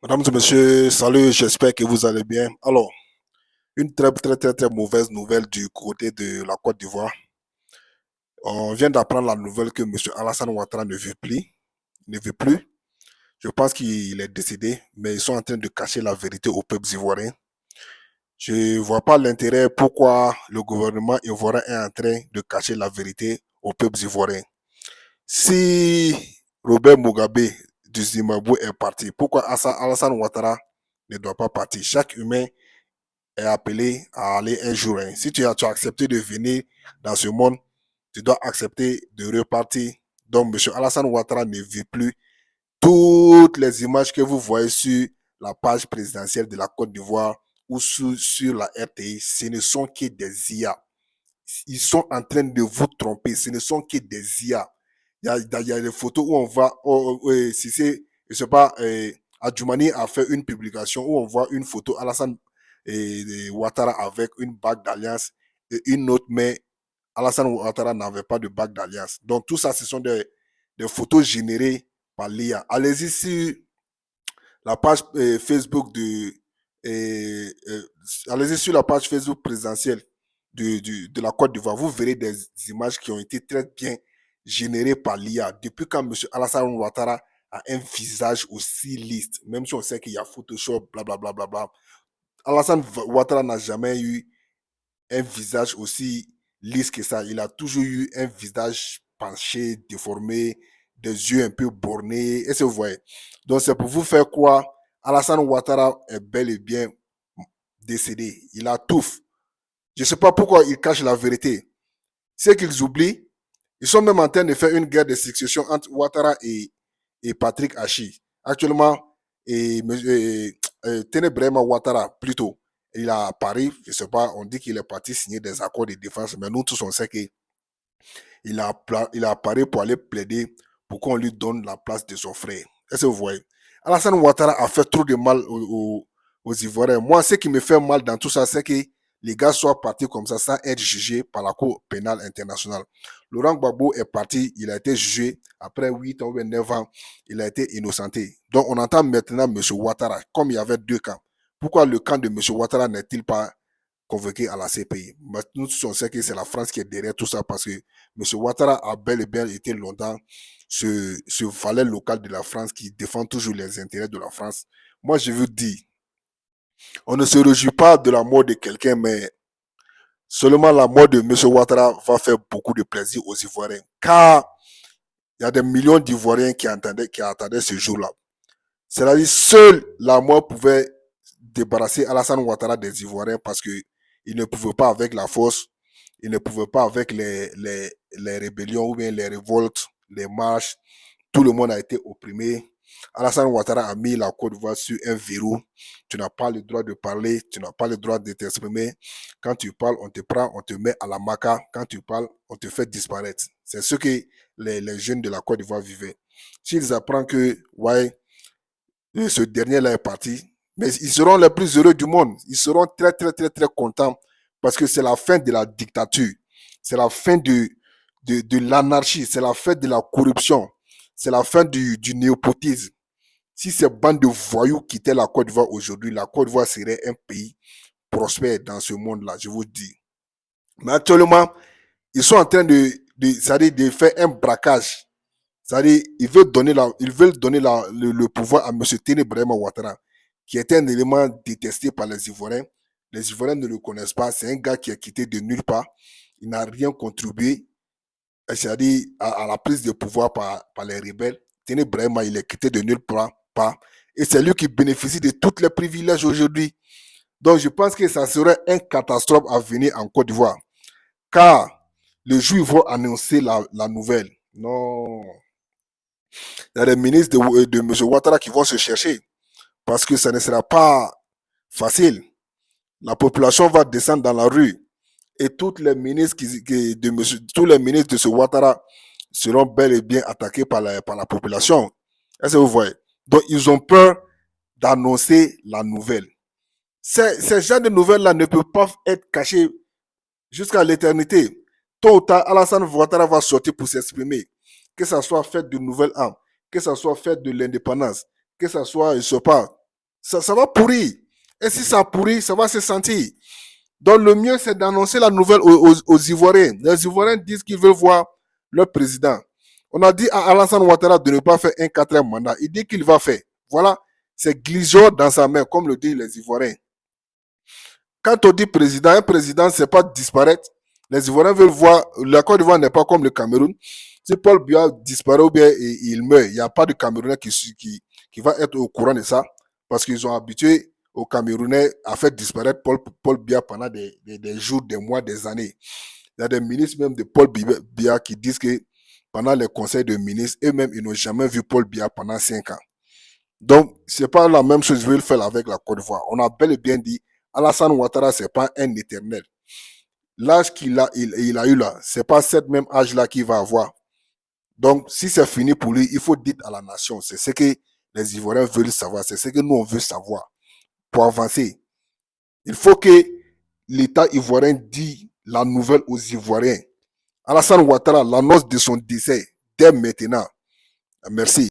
Mesdames et messieurs, salut, j'espère que vous allez bien. Alors, une très mauvaise nouvelle du côté de la Côte d'Ivoire. On vient d'apprendre la nouvelle que M. Alassane Ouattara ne vit plus. Je pense qu'il est décédé, mais ils sont en train de cacher la vérité aux peuples ivoiriens. Je ne vois pas l'intérêt pourquoi le gouvernement ivoirien est en train de cacher la vérité aux peuples ivoiriens. Si Robert Mugabe du Zimbabwe est parti, pourquoi Alassane Ouattara ne doit pas partir? Chaque humain est appelé à aller un jour. Hein. Si tu as accepté de venir dans ce monde, tu dois accepter de repartir. Donc, M. Alassane Ouattara ne vit plus. Toutes les images que vous voyez sur la page présidentielle de la Côte d'Ivoire ou sur la RTI, ce ne sont que des IA. Ils sont en train de vous tromper. Ce ne sont que des IA. Il y a des photos où on voit, si c'est, je sais pas, Adjoumani a fait une publication où on voit une photo Alassane Ouattara avec une bague d'alliance et une autre, mais Alassane Ouattara n'avait pas de bague d'alliance. Donc tout ça, ce sont des photos générées par l'IA. Allez-y sur la page Facebook allez-y sur la page Facebook présidentielle de la Côte d'Ivoire. Vous verrez des images qui ont été très bien générées par l'IA. Depuis quand M. Alassane Ouattara a un visage aussi lisse, même si on sait qu'il y a Photoshop, blablabla. Bla, bla, bla, bla. Alassane Ouattara n'a jamais eu un visage aussi lisse que ça. Il a toujours eu un visage penché, déformé, des yeux un peu bornés. Est-ce que vous voyez? Donc c'est pour vous faire croire, Alassane Ouattara est bel et bien décédé. Il a tout. Je ne sais pas pourquoi ils cachent la vérité. C'est qu'ils oublient. Ils sont même en train de faire une guerre de succession entre Ouattara et Patrick Hachi. Actuellement, Ténébrema Ouattara, plutôt, il a à Paris, je ne sais pas, on dit qu'il est parti signer des accords de défense, mais nous tous, on sait qu'il a à Paris pour aller plaider pour qu'on lui donne la place de son frère. Est-ce que vous voyez? Alassane Ouattara a fait trop de mal aux Ivoiriens. Moi, ce qui me fait mal dans tout ça, c'est que les gars soient partis comme ça sans être jugés par la Cour pénale internationale. Laurent Gbagbo est parti, il a été jugé après 8 ans ou 9 ans, il a été innocenté. Donc on entend maintenant M. Ouattara, comme il y avait deux camps. Pourquoi le camp de M. Ouattara n'est-il pas convoqué à la CPI? Nous tous on sait que c'est la France qui est derrière tout ça parce que M. Ouattara a bel et bien été longtemps ce valet local de la France qui défend toujours les intérêts de la France. Moi, je veux dire, on ne se réjouit pas de la mort de quelqu'un, mais seulement la mort de M. Ouattara va faire beaucoup de plaisir aux Ivoiriens. Car il y a des millions d'Ivoiriens qui attendaient ce jour-là. C'est-à-dire, seule la mort pouvait débarrasser Alassane Ouattara des Ivoiriens parce qu'il ne pouvait pas avec la force, il ne pouvait pas avec les rébellions ou bien les révoltes, les marches. Tout le monde a été opprimé. Alassane Ouattara a mis la Côte d'Ivoire sur un verrou. Tu n'as pas le droit de parler, tu n'as pas le droit de t'exprimer. Quand tu parles, on te prend, on te met à la maca. Quand tu parles, on te fait disparaître. C'est ce que les jeunes de la Côte d'Ivoire vivaient. S'ils apprennent que, ouais, ce dernier-là est parti, mais ils seront les plus heureux du monde. Ils seront très contents parce que c'est la fin de la dictature. C'est la fin de l'anarchie. C'est la fin de la corruption. C'est la fin du népotisme. Si ces bandes de voyous quittaient la Côte d'Ivoire aujourd'hui, la Côte d'Ivoire serait un pays prospère dans ce monde-là, je vous dis. Mais actuellement, ils sont en train de faire un braquage. C'est-à-dire, ils veulent donner le pouvoir à M. Ténébrema Ouattara, qui est un élément détesté par les Ivoiriens. Les Ivoiriens ne le connaissent pas. C'est un gars qui a quitté de nulle part. Il n'a rien contribué, c'est-à-dire à la prise de pouvoir par les rebelles. Ténébrema, il est quitté de nulle part. Et c'est lui qui bénéficie de tous les privilèges aujourd'hui. Donc, je pense que ça serait une catastrophe à venir en Côte d'Ivoire. Car le jour où ils vont annoncer la nouvelle, non, il y a des ministres de M. Ouattara qui vont se chercher parce que ça ne sera pas facile. La population va descendre dans la rue et tous les ministres tous les ministres de ce Ouattara seront bel et bien attaqués par la population. Est-ce que vous voyez? Donc, ils ont peur d'annoncer la nouvelle. Ces genres de nouvelles-là ne peuvent pas être cachées jusqu'à l'éternité. Tôt ou tard, Alassane Ouattara va sortir pour s'exprimer. Que ça soit fait de nouvelles âmes, que ça soit fait de l'indépendance, que ça soit, je ne sais pas, Ça va pourrir. Et si ça pourrit, ça va se sentir. Donc le mieux, c'est d'annoncer la nouvelle aux Ivoiriens. Les Ivoiriens disent qu'ils veulent voir leur président. On a dit à Alassane Ouattara de ne pas faire un 4e mandat. Il dit qu'il va faire. Voilà, c'est gliseur dans sa main, comme le disent les Ivoiriens. Quand on dit président, un président, c'est pas disparaître. Les Ivoiriens veulent voir, la Côte d'Ivoire n'est pas comme le Cameroun. Si Paul Biya disparaît ou bien il meurt, il n'y a pas de Camerounais qui va être au courant de ça, parce qu'ils ont habitué aux Camerounais à faire disparaître Paul Biya pendant des jours, des mois, des années. Il y a des ministres même de Paul Biya qui disent que pendant les conseils de ministres, eux-mêmes, ils n'ont jamais vu Paul Biya pendant 5 ans. Donc, c'est pas la même chose qu'ils veulent faire avec la Côte d'Ivoire. On a bel et bien dit, Alassane Ouattara, c'est pas un éternel. L'âge qu'il a, il a eu là, c'est pas cet même âge-là qu'il va avoir. Donc, si c'est fini pour lui, il faut dire à la nation. C'est ce que les Ivoiriens veulent savoir. C'est ce que nous, on veut savoir. Pour avancer, il faut que l'État ivoirien dise la nouvelle aux Ivoiriens. Alassane Ouattara, l'annonce de son décès dès maintenant. Merci.